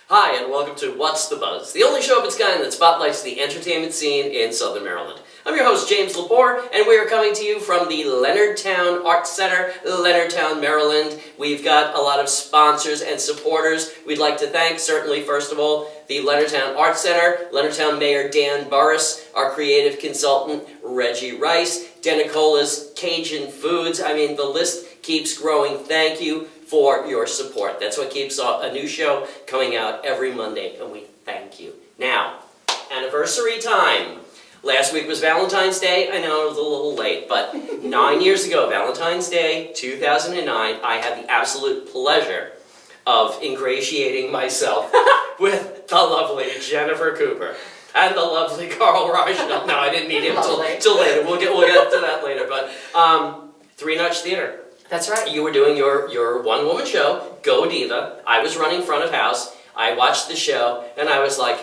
Hi, and welcome to What's the Buzz, the only show of its kind that spotlights the entertainment scene in Southern Maryland. I'm your host, James Lepore, and we are coming to you from the Leonardtown Arts Center, Leonardtown, Maryland. We've got a lot of sponsors and supporters we'd like to thank. Certainly, first of all, the Leonardtown Arts Center, Leonardtown Mayor Dan Burris, our creative consultant, Reggie Rice, Denicola's Cajun Foods. I mean, the list keeps growing. Thank you for your support. That's what keeps a new show coming out every Monday, and we thank you. Now, anniversary time. Last week was Valentine's Day. I know it was a little late, but 9 years ago, Valentine's Day, 2009, I had the absolute pleasure of ingratiating myself with the lovely Jennifer Cooper and the lovely Carl Reichel. No, I didn't meet him till later. We'll get to that later. But Three Notch Theater. That's right. You were doing your one-woman show, Go Diva. I was running front of house. I watched the show, and I was like...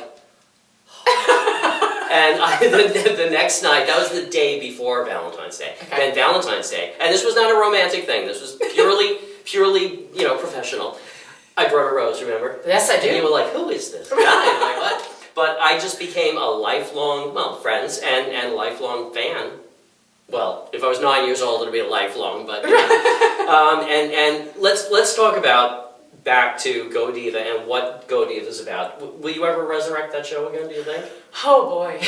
And the next night, that was the day before Valentine's Day. Okay. Then Valentine's Day, and this was not a romantic thing. This was purely, professional. I brought a rose, remember? Yes, I do. And you were like, who is this guy? I'm like, what? But I just became a lifelong, friends and lifelong fan. Well, if I was 9 years old, it'd be a lifelong, but, and let's talk about back to Go Diva and what Go Diva is about. Will you ever resurrect that show again, do you think? Oh boy.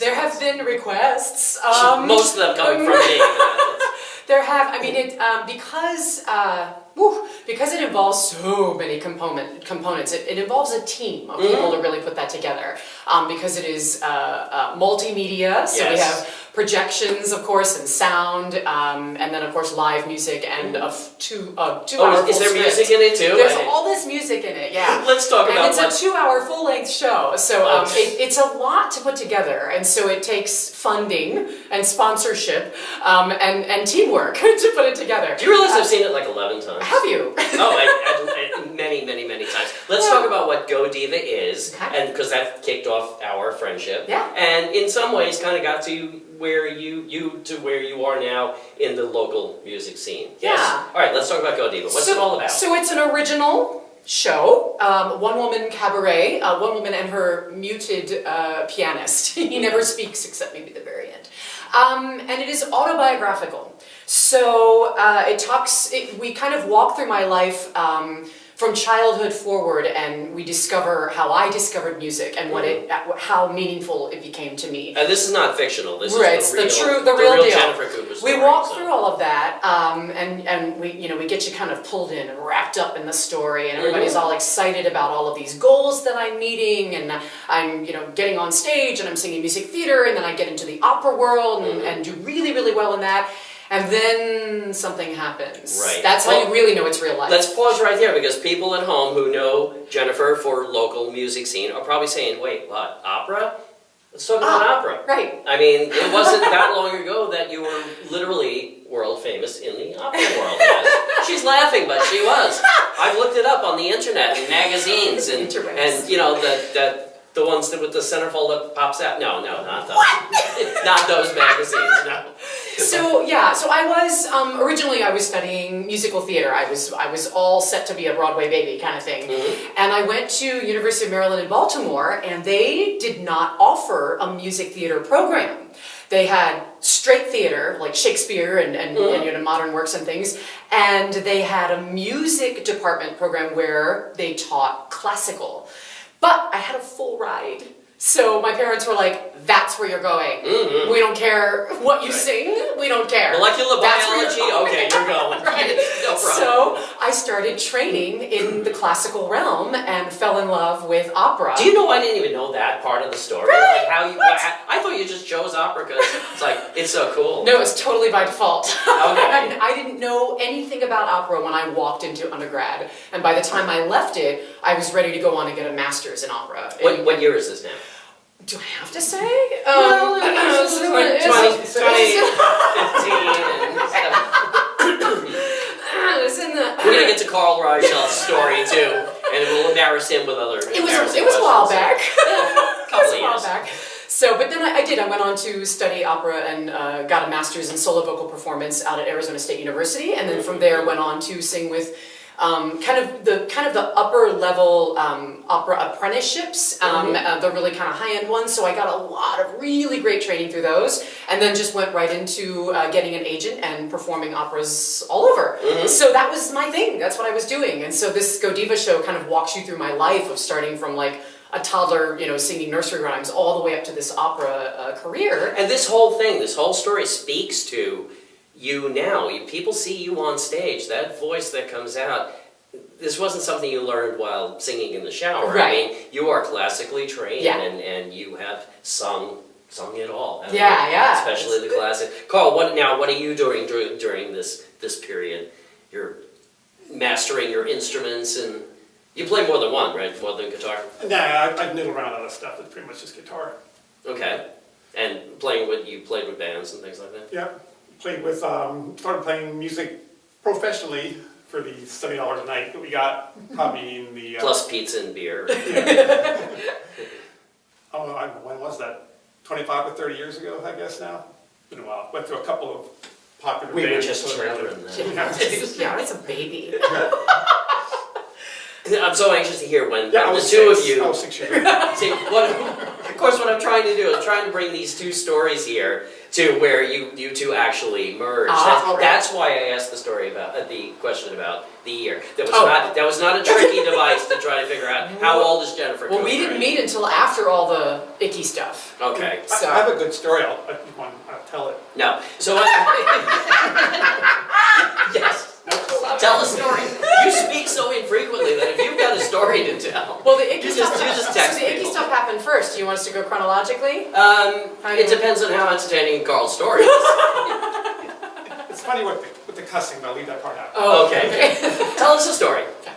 There have been requests. Most of them coming from me. There have, because it involves so many components, it involves a team of people to really put that together. Because it is multimedia, so we have projections, of course, and sound, and then, of course, live music and a two-hour full is there script. music in it, too? There's all this music in it, yeah. Let's talk about it. And it's a 2-hour full-length show, so it's a lot to put together, and so it takes funding and sponsorship and teamwork to put it together. Do you realize I've seen it like 11 times? Have you? I many times. Let's talk about what Go Diva is, and because that kicked off our friendship. Yeah. And in some ways kind of got to where you are now in the local music scene. Yes? Yeah. All right, let's talk about Go Diva. What's it all about? So it's an original show, one-woman cabaret, one woman and her muted pianist. He never speaks except maybe the very end. And it is autobiographical. So we kind of walk through my life from childhood forward, and we discover how I discovered music and how meaningful it became to me. And this is not fictional. This is the real deal. Jennifer Cooper story. We walk through all of that, and we get you kind of pulled in and wrapped up in the story, and everybody's all excited about all of these goals that I'm meeting, and I'm getting on stage, and I'm singing music theater, and then I get into the opera world and do really, really well in that. And then something happens. Right. That's how you really know it's real life. Let's pause right there, because people at home who know Jennifer for local music scene are probably saying, wait, what, opera? Let's talk about opera. Right. I mean, it wasn't that long ago that you were literally world famous in the opera world. Yes. She's laughing, but she was. I've looked it up on the internet and magazines and the ones with the centerfold that pops out. No, not those. What? Not those magazines, no. So I was, originally I was studying musical theater. I was all set to be a Broadway baby kind of thing. And I went to University of Maryland in Baltimore, and they did not offer a music theater program. They had straight theater, like Shakespeare and modern works and things, and they had a music department program where they taught classical. But I had a full ride. So my parents were like, that's where you're going. We don't care what you sing. We don't care. Molecular biology? Okay, you're going. Right. No problem. So I started training in the classical realm and fell in love with opera. Do you know I didn't even know that part of the story? Really? Like I thought you just chose opera because it's like, it's so cool. No, it's totally by default. Okay. I didn't know anything about opera when I walked into undergrad. And by the time I left it, I was ready to go on and get a master's in opera. What year is this now? Do I have to say? Well, it's like 2015 and we're going to get to Carl Reichel's story too, and we'll embarrass him with other It was a while back. Yeah, a couple of years. Back. So, but then I did. I went on to study opera and got a master's in solo vocal performance out at Arizona State University, and then from there went on to sing with kind of the upper level opera apprenticeships, the really kind of high end ones. So I got a lot of really great training through those, and then just went right into getting an agent and performing operas all over. So that was my thing. That's what I was doing. And so this Godiva show kind of walks you through my life of starting from like a toddler, singing nursery rhymes all the way up to this opera career. And this whole thing, this whole story speaks to you now. People see you on stage. That voice that comes out, this wasn't something you learned while singing in the shower. Right. I mean, you are classically trained, Yeah. and you have sung it all. haven't Yeah, you? yeah. Especially the classic. Carl, what are you doing during this period? You're mastering your instruments, and you play more than one, right? More than guitar. Nah, I've noodled around other stuff. It's pretty much just guitar. Okay. And you played with bands and things like that. Yeah, started playing music professionally for the $70 a night that we got, probably in the... Plus pizza and beer. When was that? 25 or 30 years ago, I guess now? Been a while. Went through a couple of popular We were bands. just children then. Yeah, it's a baby. I'm so anxious to hear when Yeah, I the was two 6. of you... I was 6 years old. See, of course, what I'm trying to do is trying to bring these two stories here to where you two actually merge. That's why I asked the question about the year. That was not a tricky device to try to figure out how old is Jennifer. Well, we didn't meet until after all the icky stuff. Okay. So. I have a good story. I'll tell it. No. So yes. Tell a story. You speak so infrequently that if you've got a story to tell, Well, the icky you stuff. just text So the icky people. stuff happened first. Do you want us to go chronologically? It depends on how entertaining Carl's story is. It's funny with the cussing, but I'll leave that part out. Oh, Okay. Tell us a story. Okay.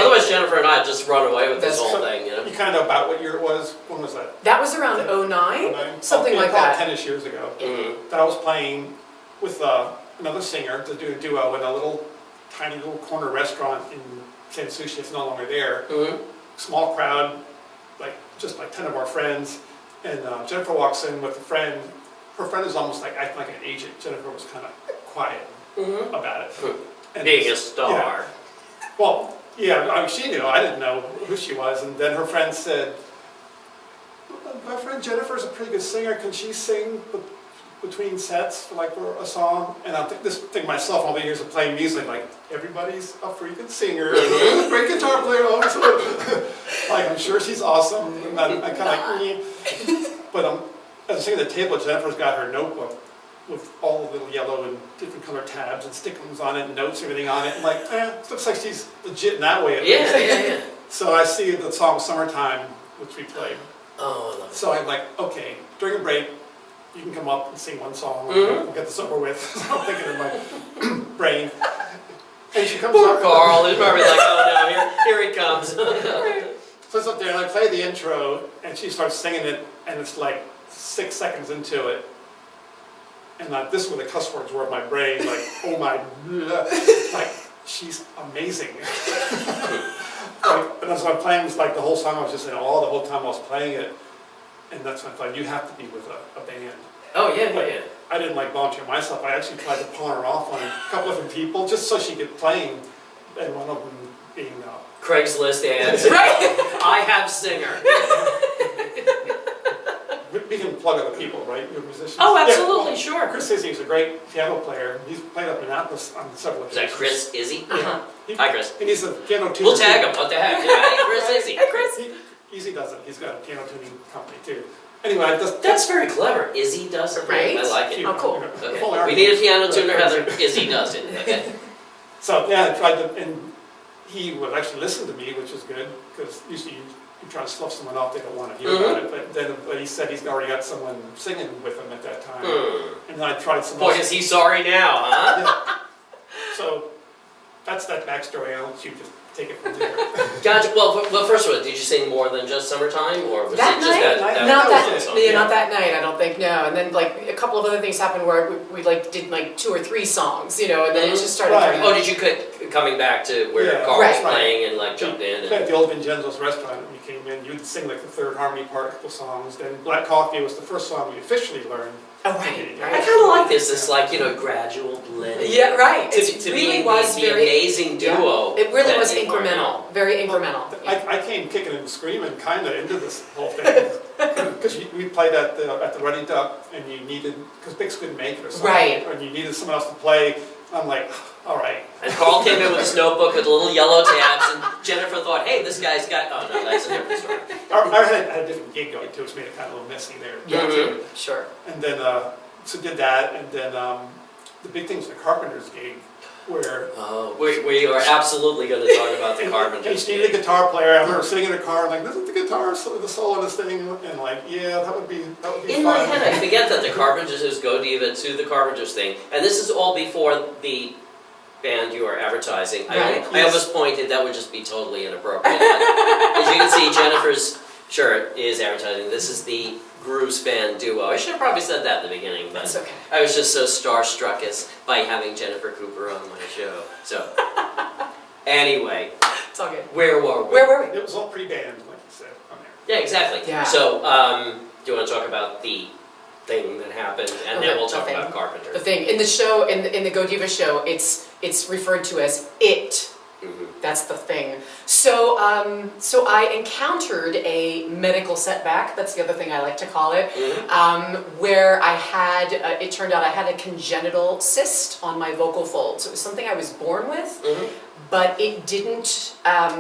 Otherwise, Jennifer and I have just run away with this That's whole thing, You kind of know about what year it was? When was that? That was around 09? Something like About that. 10-ish years ago. Mm-hmm. That I was playing with another singer to do a duo in a tiny little corner restaurant in San Sushi. It's no longer there. Mm-hmm. Small crowd, just like 10 of our friends. And Jennifer walks in with a friend. Her friend is almost like acting like an agent. Jennifer was kind of quiet about it. And Being a star. Well, yeah, she knew. I didn't know who she was. And then her friend said, "My friend Jennifer's a pretty good singer. Can she sing between sets for a song?" And I'm thinking myself, all the years of playing music, everybody's a freaking singer, great guitar player. I'm sure she's awesome. And I kind of But as I'm sitting at the table, Jennifer's got her notebook with all the little yellow and different color tabs and stickers on it and notes, everything on it. And looks like she's legit in that way at least. Yeah. So I see the song "Summertime," which we played. Oh, I love it. So I'm like, okay, during a break, you can come up and sing one song. We'll get this over with. So I'm thinking in my brain. And she comes Poor up. Carl. He's probably like, oh no, here he comes. So it's up there, and I play the intro, and she starts singing it, and it's 6 seconds into it. And this is where the cuss words were in my brain, oh my, she's amazing. And as I'm playing, it's the whole song, I was just in awe the whole time I was playing it. And that's when I thought, you have to be with a band. Oh, yeah. I didn't volunteer myself. I actually tried to pawn her off on a couple of different people just so she could playing. And one of them being... Craigslist ads. I have singer. we can plug other people, right? You're musicians. Oh, absolutely, sure. Chris Izzy's a great piano player. He's played up in Minneapolis on several Is occasions. that Chris Izzy? Yeah. Hi, Chris. And he's a piano tuner. We'll tag him. What the heck? Hey, Chris Izzy. Hey, Chris. Izzy does it. He's got a piano tuning company too. Anyway, That's very clever. Izzy does it. Right? I like it. Oh, cool. Okay. We need a piano tuner, Heather. Izzy does it. Okay. So yeah, I tried to, and he would actually listen to me, which is good, because usually you try to slough someone off, they don't want to hear about it. But then he said he's already got someone singing with him at that time. And then I tried some Boy, is he sorry now, huh? Yeah. So that's that backstory. I'll let you just take it from there. Gotcha. Well, first of all, did you sing more than just "Summertime," or was That it just night? that? Not that one was it. song? Yeah, not that night, I don't think, no. And then a couple of other things happened where we did 2 or 3 songs, and then it just started Right. turning. Oh, did you coming back to where Yeah. Carl was Right. playing and jumped in? At the old Vincenzo's restaurant, when you came in, you'd sing the third harmony part, a couple songs. Then Black Coffee was the first song we officially learned. Oh, right, I right. kind of like this like, gradual blending. Yeah, right. To It be really was the very amazing duo. It really that was you are now. incremental, very incremental. I came kicking and screaming kind of into this whole thing. Because we played at the Ruddy Duck, and you needed, because Bix couldn't make it or something. Right. And you needed someone else to play. I'm like, all right. And Carl came in with his notebook with little yellow tabs, and Jennifer thought, hey, this guy's got, oh no, that's a different story. I had a different gig going too, which made it kind of a little messy there. Yeah, Mhm. sure. And then, so did that, and then the big thing was the Carpenters gig, where Oh, we are absolutely going to talk about the I Carpenters. just needed a guitar player. I remember sitting in the car, like, this is the guitar, the solo of this thing, and like, yeah, that would be In fun. my head, I forget that the Carpenters is Go Diva to the Carpenters thing, and this is all before the band you are advertising. Right. I almost pointed that would just be totally inappropriate. But as you can see, Jennifer's shirt is advertising. This is the Groovespan Duo. I should have probably said that at the beginning, but That's okay. I was just so starstruck by having Jennifer Cooper on my show. So, anyway, It's all good. where were we? Where were we? It was all pre-band, like you said, on there. Yeah, exactly. Yeah. So, do you want to talk about the thing that happened, and Okay, then we'll the talk thing. about Carpenter. The thing in the show, in the Go Diva show, it's referred to as it. Mhm. That's the thing. So, so I encountered a medical setback. That's the other thing I like to call it. Mhm. Where I had, it turned out I had a congenital cyst on my vocal folds. It was something I was born with, Mhm. but it didn't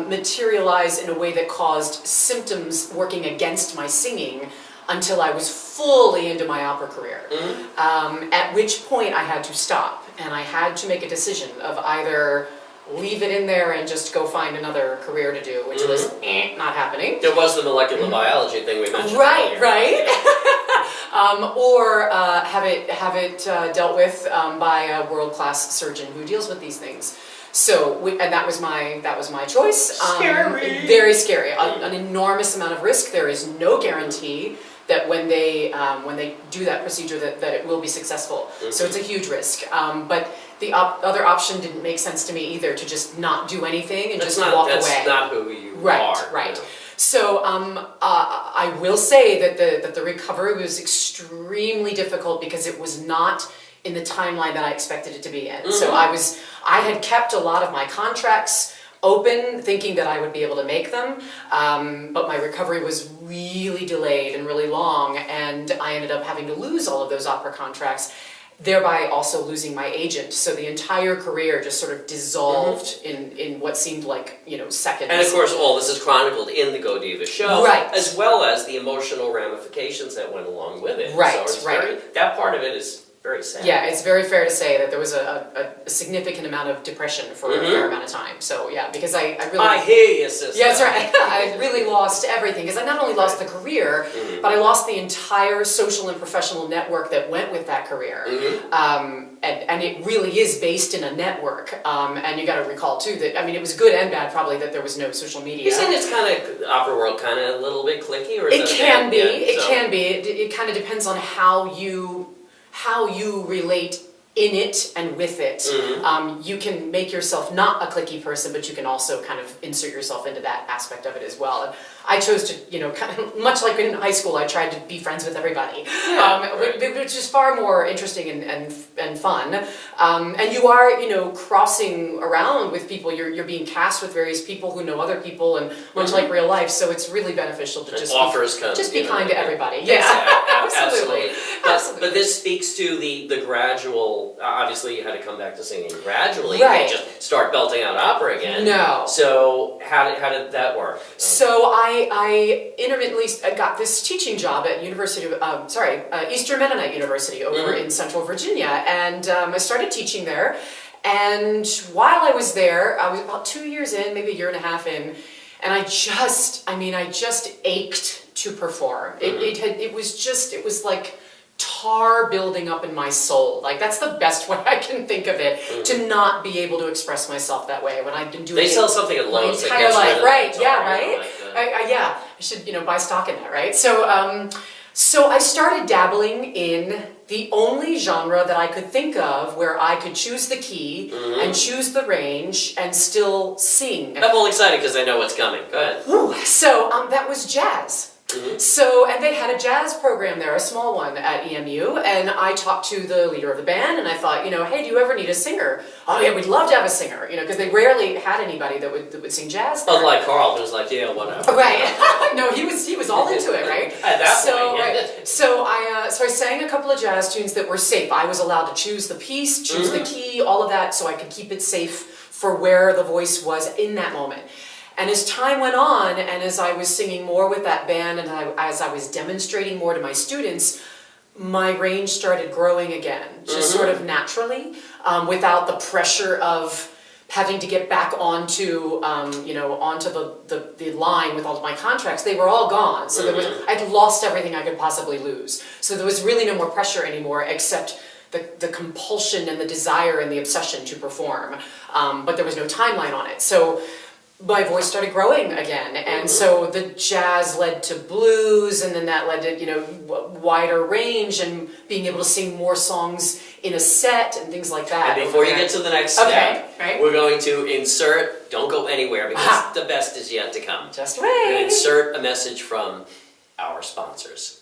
materialize in a way that caused symptoms working against my singing until I was fully into my opera career. Mhm. At which point I had to stop, and I had to make a decision of either leave it in there and just go find another career to do, which was not happening. There was the molecular biology thing we mentioned. Right, earlier. right. Or have it dealt with by a world-class surgeon who deals with these things. So, and that was my choice. Scary. Very scary. An enormous amount of risk. There is no guarantee that when they do that procedure that it will be successful. So it's a huge risk. But the other option didn't make sense to me either, to just not do anything and just walk away. That's not who you Right, are. right. You know. So I will say that the recovery was extremely difficult because it was not in the timeline that I expected it to be in. So I had kept a lot of my contracts open, thinking that I would be able to make them, but my recovery was really delayed and really long, and I ended up having to lose all of those opera contracts, thereby also losing my agent. So the entire career just sort of dissolved in what seemed like, seconds. And of course, all this is chronicled in the Go Diva show, Right. as well as the emotional ramifications that went along with it. Right, so it's right. that part of it is very sad. Yeah, it's very fair to say that there was a significant amount of depression for a fair amount of time. So yeah, because I really... I hear you, sister. Yeah, that's right. I really lost everything, because I not only lost the career, but I lost the entire social and professional network that went with that career. And it really is based in a network. And you got to recall too that, it was good and bad probably that there was no social media. You're saying it's kind of, opera world kind of a little bit cliquey, or is It that can bad? be. Yeah, It so- can be. It kind of depends on how you relate in it and with it. You can make yourself not a cliquey person, but you can also kind of insert yourself into that aspect of it as well. And I chose to, kind of, much like in high school, I tried to be friends with everybody, which is far more interesting and fun. And you are, crossing around with people. You're being cast with various people who know other people, and much like real life. So it's really beneficial to And just offers come, be kind to everybody. Yeah, Absolutely. But this speaks to the gradual. Obviously, you had to come back to singing gradually. Right. You can't just start belting out opera again. No. So how did that work? So I intermittently got this teaching job at Eastern Mennonite University over in Central Virginia, and I started teaching there. And while I was there, I was about 2 years in, maybe a year and a half in, and I just ached to perform. It was like tar building up in my soul. Like, that's the best way I can think of it, to not be able to express myself that way when I've been doing They it sell something at my Lowe's that entire gets rid life. of Right, the yeah, tar, right? like I should, buy stock in that, right? So, so I started dabbling in the only genre that I could think of where I could choose the key and choose the range and still sing. I'm all excited because I know what's coming. Go ahead. Ooh, so that was jazz. So, and they had a jazz program there, a small one at EMU, and I talked to the leader of the band, and I thought, hey, do you ever need a singer? Oh yeah, we'd love to have a singer, because they rarely had anybody that would sing jazz there. Unlike Carl, who's like, yeah, whatever. Right. No, he was all into it, right? At that point, yeah. Right. So I sang a couple of jazz tunes that were safe. I was allowed to choose the piece, choose the key, all of that, so I could keep it safe for where the voice was in that moment. And as time went on, and as I was singing more with that band, and as I was demonstrating more to my students, my range started growing again, just sort of naturally, without the pressure of having to get back onto, onto the line with all of my contracts. They were all gone, so I'd lost everything I could possibly lose. So there was really no more pressure anymore, except the compulsion and the desire and the obsession to perform. But there was no timeline on it. So my voice started growing again, and so the jazz led to blues, and then that led to wider range and being able to sing more songs in a set and things like that. And before you get to the next step, right. We're going to insert. Don't go anywhere because the best is yet to come. Just We're going to wait. insert a message from our sponsors.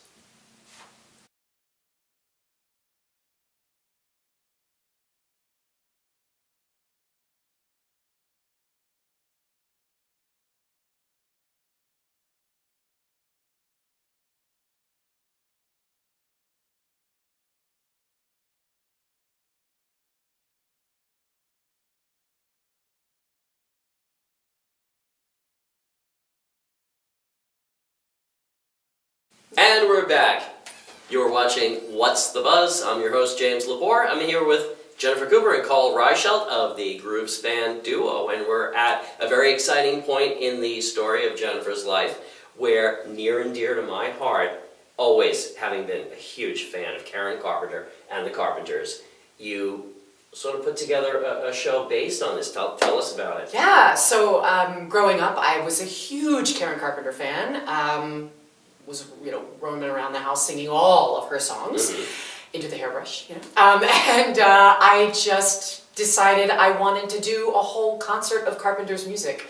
And we're back. You're watching What's the Buzz? I'm your host, James Lepore. I'm here with Jennifer Cooper and Carl Reichelt of the Groovespan Duo, and we're at a very exciting point in the story of Jennifer's life where, near and dear to my heart, always having been a huge fan of Karen Carpenter and the Carpenters, you sort of put together a show based on this. Tell us about it. Yeah, so growing up, I was a huge Karen Carpenter fan. Was roaming around the house singing all of her songs into the hairbrush, and I just decided I wanted to do a whole concert of Carpenter's music.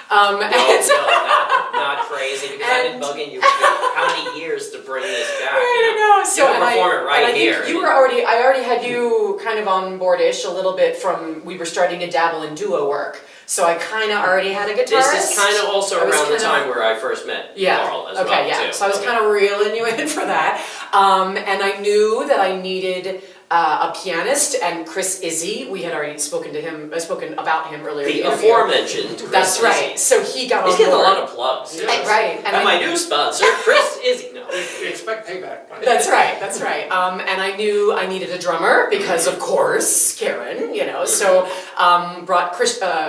No, not crazy, because I've been bugging you for how many years to bring this back. I know. So you can perform it right here. I already had you kind of on board-ish a little bit from, we were starting to dabble in duo work. So I kind of already had a guitarist. This is kind of also around the time where I first met Carl as well, too. So I was kind of reeling you in for that. And I knew that I needed a pianist, and Chris Izzy, we had already spoken about him earlier. The aforementioned Chris That's right. Izzy. So he got on board. He's getting a lot of plugs. Yes. Right. And my new sponsor, Chris Izzy. No. We expect payback. That's right. And I knew I needed a drummer because, of course, Karen, so brought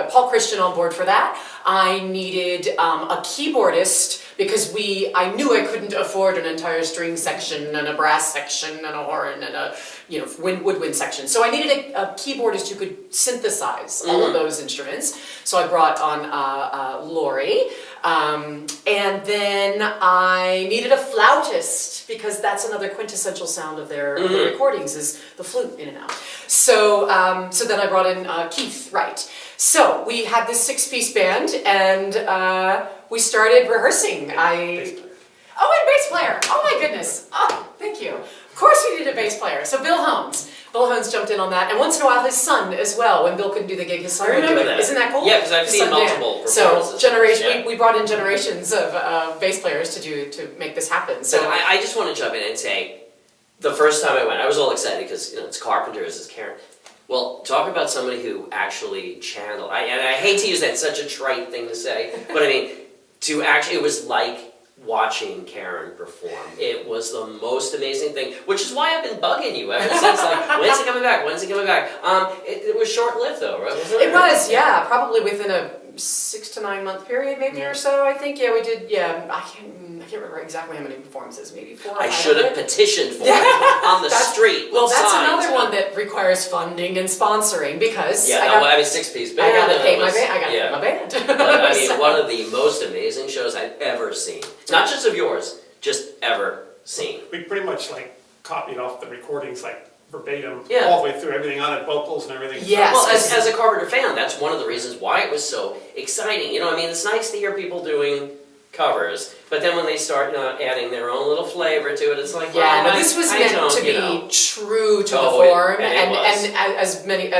Paul Christian on board for that. I needed a keyboardist because I knew I couldn't afford an entire string section and a brass section and a horn and a woodwind section. So I needed a keyboardist who could synthesize all of those instruments. So I brought on Lori. And then I needed a flautist because that's another quintessential sound of their recordings is the flute in and out. So then I brought in Keith Wright. So we had this 6-piece band, and we started rehearsing. And bass player. Oh my goodness. Oh, thank you. Of course we needed a bass player. So Bill Holmes jumped in on that, and once in a while his son as well. When Bill couldn't do the gig, his son would do it. remember that. Isn't that cool? Yeah, because I've His seen son Dan. multiple performances. We brought in generations of bass players to make this happen. So I just want to jump in and say, the first time I went, I was all excited because it's Carpenters, it's Karen. Well, talk about somebody who actually channeled. And I hate to use that, such a trite thing to say, but I mean, it was like watching Karen perform. It was the most amazing thing, which is why I've been bugging you ever since. Like, when's it coming back? When's it coming back? It was short-lived though, right? Wasn't it? It was, yeah, probably within a 6 to 9 month period, maybe or so. I think, yeah, we did. Yeah, I can't remember exactly how many performances. Maybe 4 or 5. I should have petitioned for it on the street. Well, with that's signs. another one that requires funding and sponsoring because I mean, 6-piece band. I got to pay my band. I got to pay my band. But, I mean, one of the most amazing shows I've ever seen. Not just of yours, just ever seen. We pretty much copied off the recordings verbatim, Yeah. all the way through, everything on it, vocals and everything. Yes. Well, as a Carpenter fan, that's one of the reasons why it was so exciting. I mean, it's nice to hear people doing covers, but then when they start adding their own little flavor to it, it's like, yeah, well, no, this was I meant don't, to you be know. true to the Oh, form, and it was. and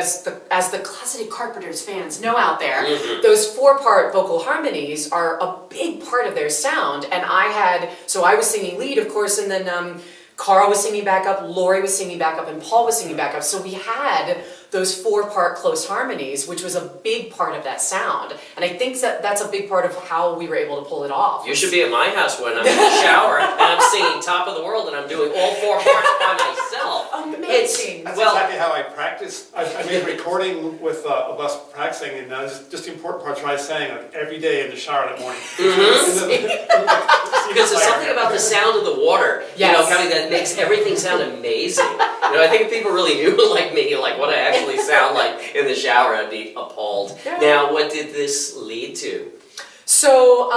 as the classic Carpenters fans know out there, Mhm. those 4-part vocal harmonies are a big part of their sound. And I was singing lead, of course, and then Carl was singing back up, Lori was singing back up, and Paul was singing back up. So we had those 4-part close harmonies, which was a big part of that sound. And I think that's a big part of how we were able to pull it off. You should be at my house when I'm in the shower and I'm singing Top of the World and I'm doing all 4 parts by myself. Amazing. That's Well- exactly how I practice. I made a recording with of us practicing, and just the important parts where I sang like every day in the shower that morning. Because there's something about the sound of the water, Yes. Kelly, that makes everything sound amazing. I think if people really knew, like me, like what I actually sound like in the shower, I'd be appalled. Yeah. Now, what did this lead to? So,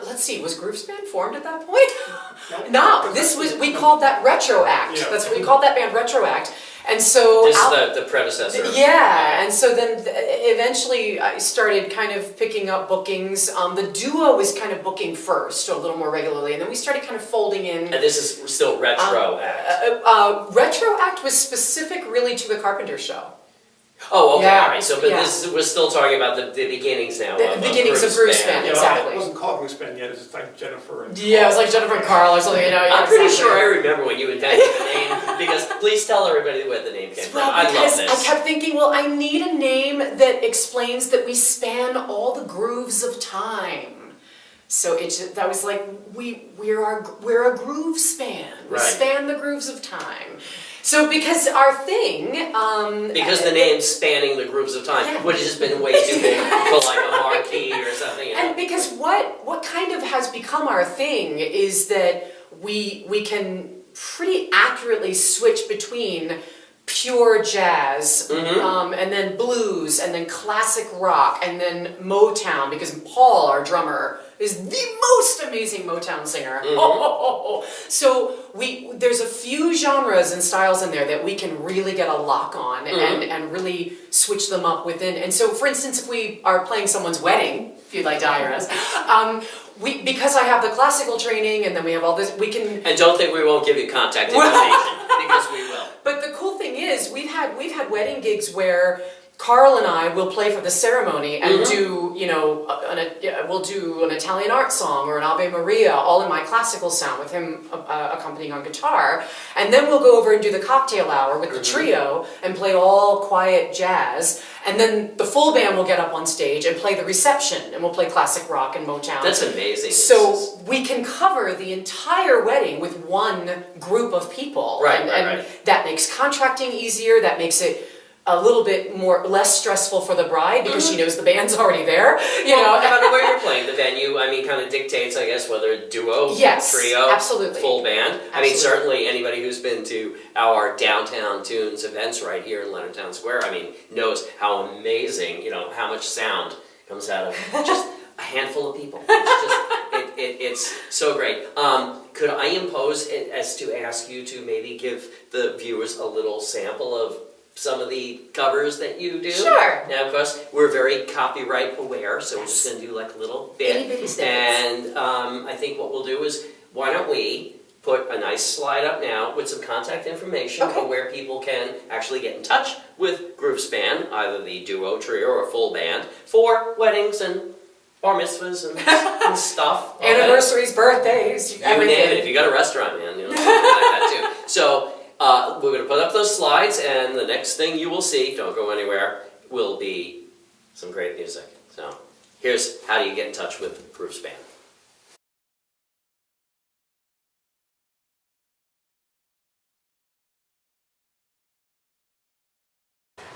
let's see, was Groovespan formed at that point? No, we called that Retroact. Yeah. That's what we called that band, Retroact. And so This is the predecessor. yeah, and so then eventually I started kind of picking up bookings. The duo was kind of booking first, so a little more regularly, and then we started kind of folding in. And this is still retro act. Retroact was specific really to the Carpenter show. Oh, okay, Yeah, all right. So, but yeah. we're still talking about the beginnings now. The beginnings of Groovespan, Yeah, exactly. it wasn't called Groovespan yet. It was just like Jennifer. And Yeah, it was like Jennifer and Carl or something, yeah, I'm pretty exactly. sure I remember when you invented the name, because please tell everybody where the name came from. Well, I love because this. I kept thinking, well, I need a name that explains that we span all the grooves of time. So that was like we're a groove span. We Right. span the grooves of time. So because our thing, Because the name's spanning the grooves of time, Yeah. would have just been way too big for like a marquee or something. and because what kind of has become our thing is that we can pretty accurately switch between pure jazz, and then blues, and then classic rock, and then Motown, because Paul, our drummer, is the most amazing Motown singer. So there's a few genres and styles in there that we can really get a lock on and really switch them up within. And so, for instance, if we are playing someone's wedding, if you'd like to hire us, because I have the classical training and then we have all this, we can. And don't think we won't give you contact information, because we will. But the cool thing is, we've had wedding gigs where Carl and I will play for the ceremony and do, we'll do an Italian art song or an Ave Maria, all in my classical sound with him accompanying on guitar. And then we'll go over and do the cocktail hour with the trio and play all quiet jazz. And then the full band will get up on stage and play the reception, and we'll play classic rock and Motown. That's amazing. So we can cover the entire wedding with one group of people. Right, and that makes contracting easier, that makes it a little bit less stressful for the bride because she knows the band's already there. No matter where you're playing, the venue, kind of dictates, I guess, whether duo, Yes, trio, absolutely. full band. Absolutely. Certainly anybody who's been to our Downtown Tunes events right here in Leonard Town Square, knows how amazing, how much sound comes out of just a handful of people. It's just, it's so great. Could I impose it as to ask you to maybe give the viewers a little sample of some of the covers that you do? Sure. Now, of course, we're very copyright aware, so we're just going to do like a little bit. Itty-bitty snippets. And I think what we'll do is, why don't we put a nice slide up now with some contact information for where people can actually get in touch with Groovespan, either the duo, trio, or full band, for weddings and bar mitzvahs and stuff. Anniversaries, birthdays, You everything. name it. If you got a restaurant, man, something like that too. So we're going to put up those slides, and the next thing you will see, don't go anywhere, will be some great music. So here's how do you get in touch with Groovespan.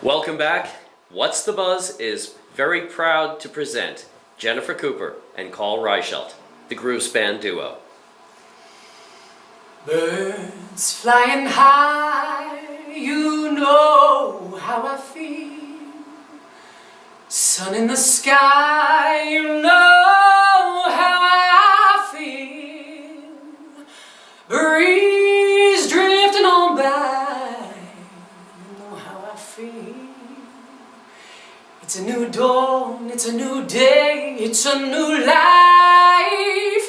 Welcome back. What's the Buzz is very proud to present Jennifer Cooper and Carl Reichelt, the Groovespan Duo. Birds flying high, you know how I feel. Sun in the sky, you know how I feel. Breeze drifting on by, you know how I feel. It's a new dawn, it's a new day, it's a new life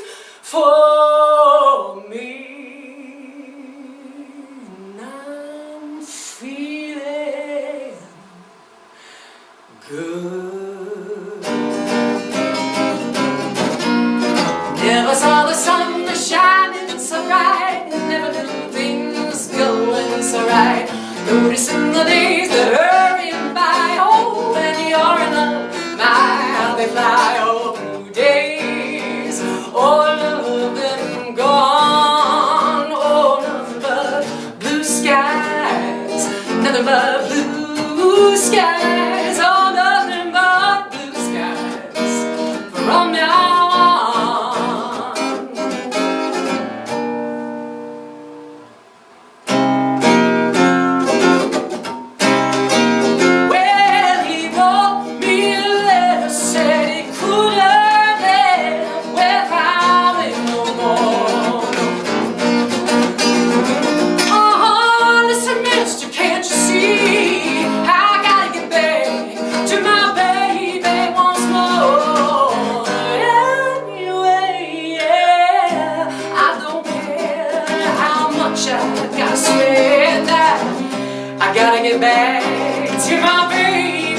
me back to my baby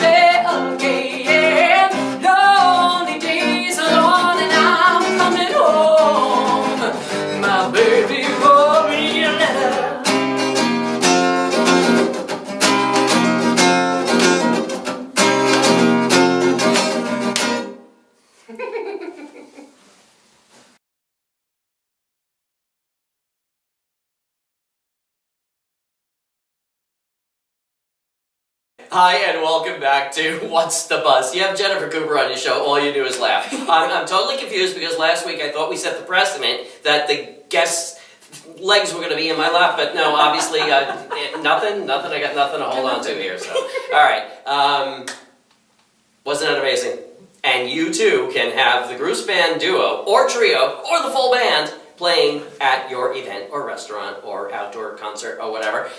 again. Lonely days alone and I'm coming home. My baby wrote me a letter. Hi, and welcome back to What's the Buzz? You have Jennifer Cooper on your show, all you do is laugh. I'm totally confused because last week I thought we set the precedent that the guests' legs were going to be in my lap, but no, obviously nothing, I got nothing to hold on to here, so. Alright, wasn't that amazing? And you too can have the Groovespan Duo, or trio, or the full band playing at your event, or restaurant, or outdoor concert, or whatever.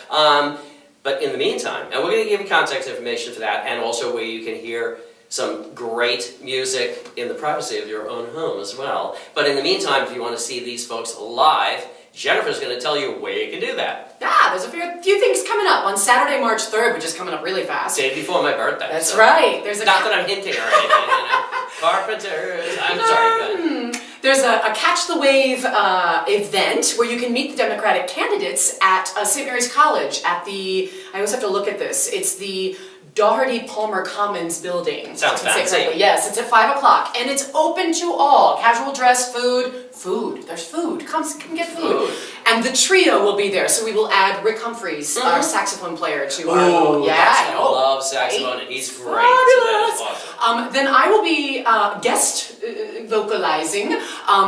But in the meantime, and we're going to give you context information for that, and also where you can hear some great music in the privacy of your own home as well. But in the meantime, if you want to see these folks live, Jennifer's going to tell you where you can do that. Yeah, there's a few things coming up on Saturday, March 3rd, which is coming up really fast. Day before my birthday. That's right. There's not that I'm hinting or anything, you know. Carpenters. I'm sorry, go ahead. There's a Catch the Wave event where you can meet the Democratic candidates at St. Mary's College at the, I always have to look at this, it's the Doherty Palmer Commons building. Sounds fancy. Yes, it's at 5 o'clock and it's open to all. Casual dress, food. There's food. Come get food. And the trio will be there, so we will add Rick Humphreys, our saxophone player, to our. I love saxophone, and he's great. Fabulous. So that is awesome. Then I will be guest vocalizing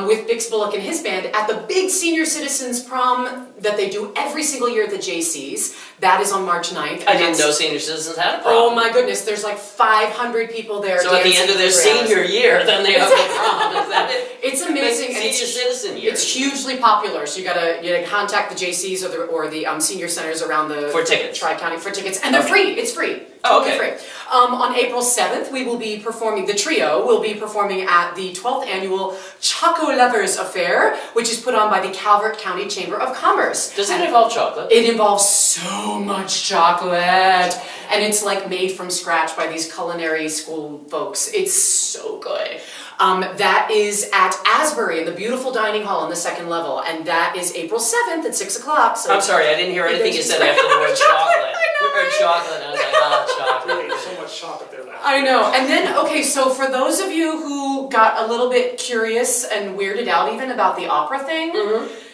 with Bix Bullock and his band at the big senior citizens prom that they do every single year at the JC's. That is on March 9th. I didn't know senior citizens had a prom. Oh my goodness, there's like 500 people there. So at the end of their senior year, then they have a prom. Is that it? It's amazing. Senior citizen year. It's hugely popular, so you gotta contact the JCs or the senior centers around the for tickets. Tri-County for tickets, and they're free. It's free. Oh, totally okay. free. On April 7th, we will be performing. The trio will be performing at the 12th annual Choco Lovers Affair, which is put on by the Calvert County Chamber of Commerce. Does it involve chocolate? It involves so much chocolate, and it's like made from scratch by these culinary school folks. It's so good. That is at Asbury in the beautiful dining hall on the second level, and that is April 7th at 6 o'clock. So I'm sorry, I didn't hear anything you said after the word chocolate. We heard chocolate, and I was like, oh, chocolate. There's so much chocolate there now. I know. And then, okay, so for those of you who got a little bit curious and weirded out even about the opera thing,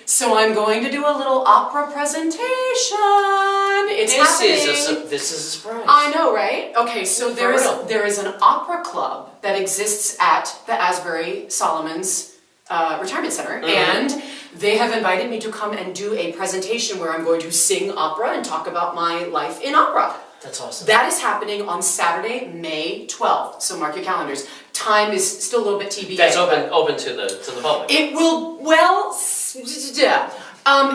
so I'm going to do a little opera presentation. It's happening. This is a surprise. I know, right? Okay, so there is an opera club that exists at the Asbury Solomons Retirement Center, and they have invited me to come and do a presentation where I'm going to sing opera and talk about my life in opera. That's awesome. That is happening on Saturday, May 12th. So mark your calendars. Time is still a little bit TBA. That's open to the public. It will,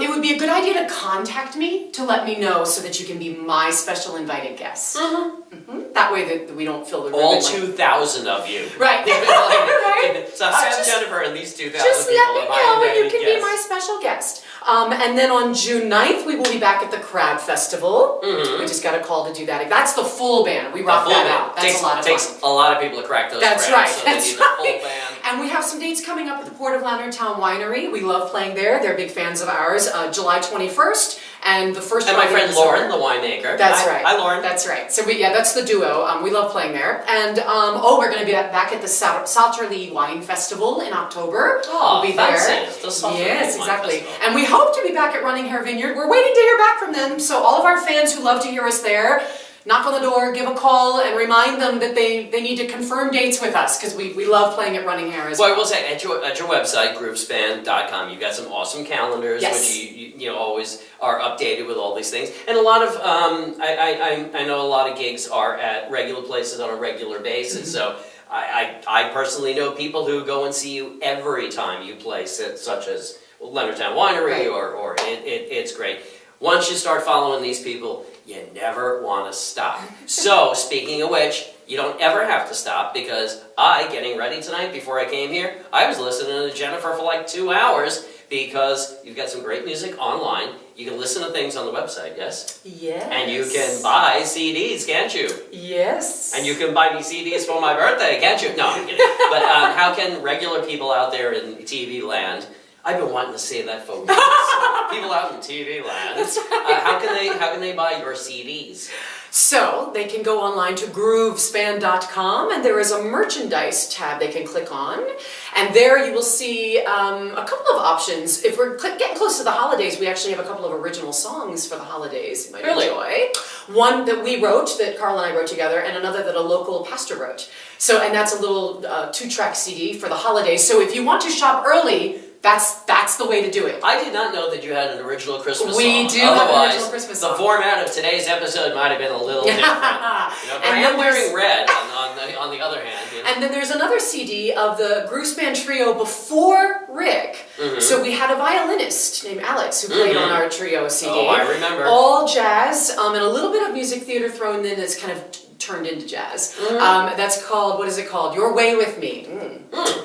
it would be a good idea to contact me to let me know so that you can be my special invited guest. That way that we don't fill the room. All 2,000 of you. Right. Right. So have Jennifer and these 2,000 people. Just let me know when you can guests. be my special guest. And then on June 9th, we will be back at the Crab Festival. We just got a call to do that. That's the full band. We rock that out. That's a lot of fun. Takes a lot of people to crack those That's crabs, right. so That's they need the full right. band. And we have some dates coming up at the Port of Leonardtown Winery. We love playing there. They're big fans of ours. July 21st and the first. And my friend Lauren, the winemaker. That's right. Hi, Lauren. That's right. So that's the duo. We love playing there. And we're going to be back at the Salterley Wine Festival in October. Oh, we'll be fancy. there. The Salterley Yes, Wine exactly. Festival. And we hope to be back at Running Hair Vineyard. We're waiting to hear back from them. So all of our fans who love to hear us there, knock on the door, give a call, and remind them that they need to confirm dates with us because we love playing at Running Hair as well. Well, I will say, at your website, groovespan.com, you've got some awesome calendars, Yes. which you always are updated with all these things. And a lot of, I know a lot of gigs are at regular places on a regular basis, so I personally know people who go and see you every time you play, such as Leonardtown Winery, or it's great. Once you start following these people, you never want to stop. So, speaking of which, you don't ever have to stop because getting ready tonight before I came here, I was listening to Jennifer for like 2 hours because you've got some great music online. You can listen to things on the website, yes? Yes. And you can buy CDs, can't you? Yes. And you can buy me CDs for my birthday, can't you? No, I'm kidding. But how can regular people out there in TV land, I've been wanting to say that for weeks. People out in TV land, how can they buy your CDs? So they can go online to Groovespan.com, and there is a merchandise tab they can click on, and there you will see a couple of options. If we're getting close to the holidays, we actually have a couple of original songs for the holidays you might enjoy. One that we wrote, that Carl and I wrote together, and another that a local pastor wrote. So, and that's a little 2-track CD for the holidays. So if you want to shop early, that's the way to do it. I did not know that you had an original Christmas song. We do have an original Christmas song. The format of today's episode might have been a little different. But I am wearing red on the other hand. And then there's another CD of the Groovespan trio before Rick. Mm-hmm. So we had a violinist named Alex who played on our trio CD. Oh, I remember. All jazz, and a little bit of music theater thrown in that's kind of turned into jazz. That's called, what is it called? Your Way With Me.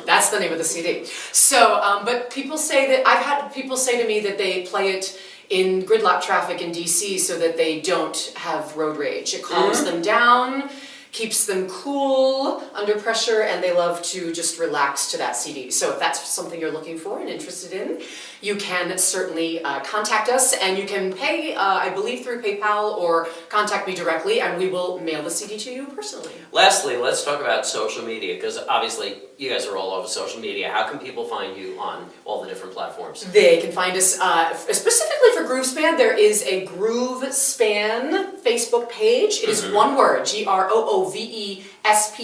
That's the name of the CD. So, but people say that, I've had people say to me that they play it in gridlock traffic in DC so that they don't have road rage. It calms them down, keeps them cool under pressure, and they love to just relax to that CD. So if that's something you're looking for and interested in, you can certainly contact us, and you can pay, I believe, through PayPal, or contact me directly, and we will mail the CD to you personally. Lastly, let's talk about social media, because obviously you guys are all over social media. How can people find you on all the different platforms? They can find us, specifically for Groovespan, there is a Groovespan Facebook page. It is one word, Groovespan. If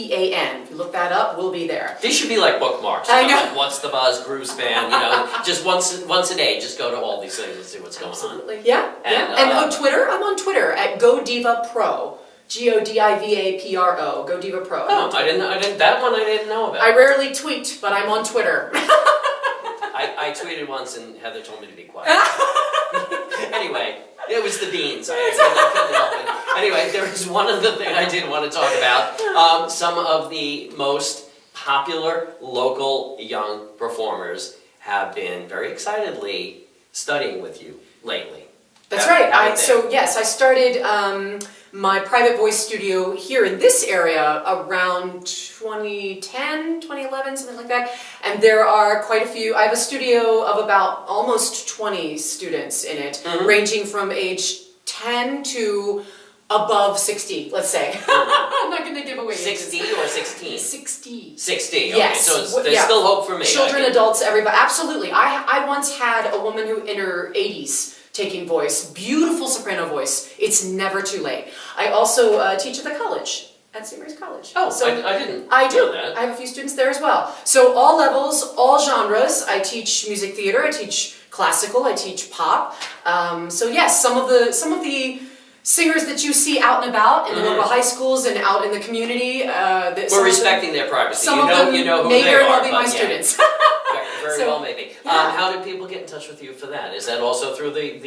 you look that up, we'll be there. These should be like bookmarks. I know. Like, what's the buzz, Groovespan, just once a day, just go to all these things and see what's going on. Absolutely, yeah. And, And Twitter, I'm on Twitter at GoDivaPro. GoDivapro. GoDivaPro. Oh, that one I didn't know about. I rarely tweet, but I'm on Twitter. I tweeted once and Heather told me to be quiet. Anyway, it was the beans. I couldn't help it. Anyway, there is one other thing I did want to talk about. Some of the most popular local young performers have been very excitedly studying with you lately. That's right. I started my private voice studio here in this area around 2010, 2011, something like that. And there are quite a few. I have a studio of about almost 20 students in it, ranging from age 10 to above 60, let's say. I'm not going to give away 60 or 16? 60. 60, okay. Yes. So there's still hope for me. Children, adults, everybody. Absolutely. I once had a woman who in her 80s taking voice, beautiful soprano voice. It's never too late. I also teach at the college, at St. Mary's College. Oh, so I didn't know that. I have a few students there as well. So all levels, all genres. I teach music theater, I teach classical, I teach pop. So yes, some of the singers that you see out and about in the local high schools and out in the community. We're respecting their privacy. Some of them you know who may they very are, well be my students. Very So, well, maybe. yeah. How do people get in touch with you for that? Is that also through the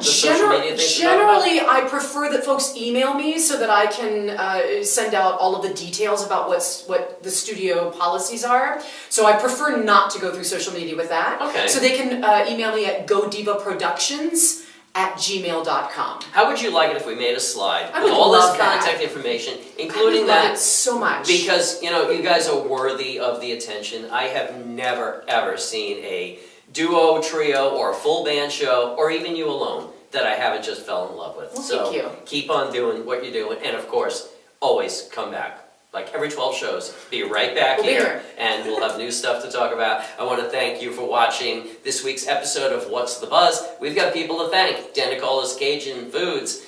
social media things? Generally, I prefer that folks email me so that I can send out all of the details about what the studio policies are. So I prefer not to go through social media with that. Okay. So they can email me at godivaproductions@gmail.com. How would you like it if we made a slide I with would all this love that. contact information, I including would love that? it so much. Because, you guys are worthy of the attention. I have never, ever seen a duo, trio, or a full band show, or even you alone, that I haven't just fell in love with. Well, so thank you. Keep on doing what you're doing, and of course, always come back. Like every 12 shows, be right back We'll be here, here. and we'll have new stuff to talk about. I want to thank you for watching this week's episode of What's the Buzz. We've got people to thank. Danicole's Cajun Foods,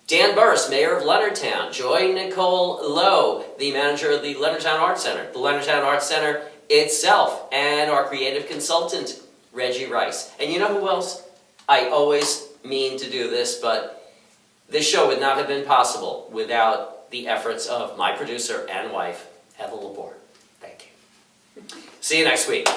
Dan Burris, Mayor of Leonardtown, Joy Nicole Lowe, the manager of the Leonardtown Arts Center, the Leonardtown Arts Center itself, and our creative consultant, Reggie Rice. And you know who else? I always mean to do this, but this show would not have been possible without the efforts of my producer and wife, Heather Lepore. Thank you. See you next week.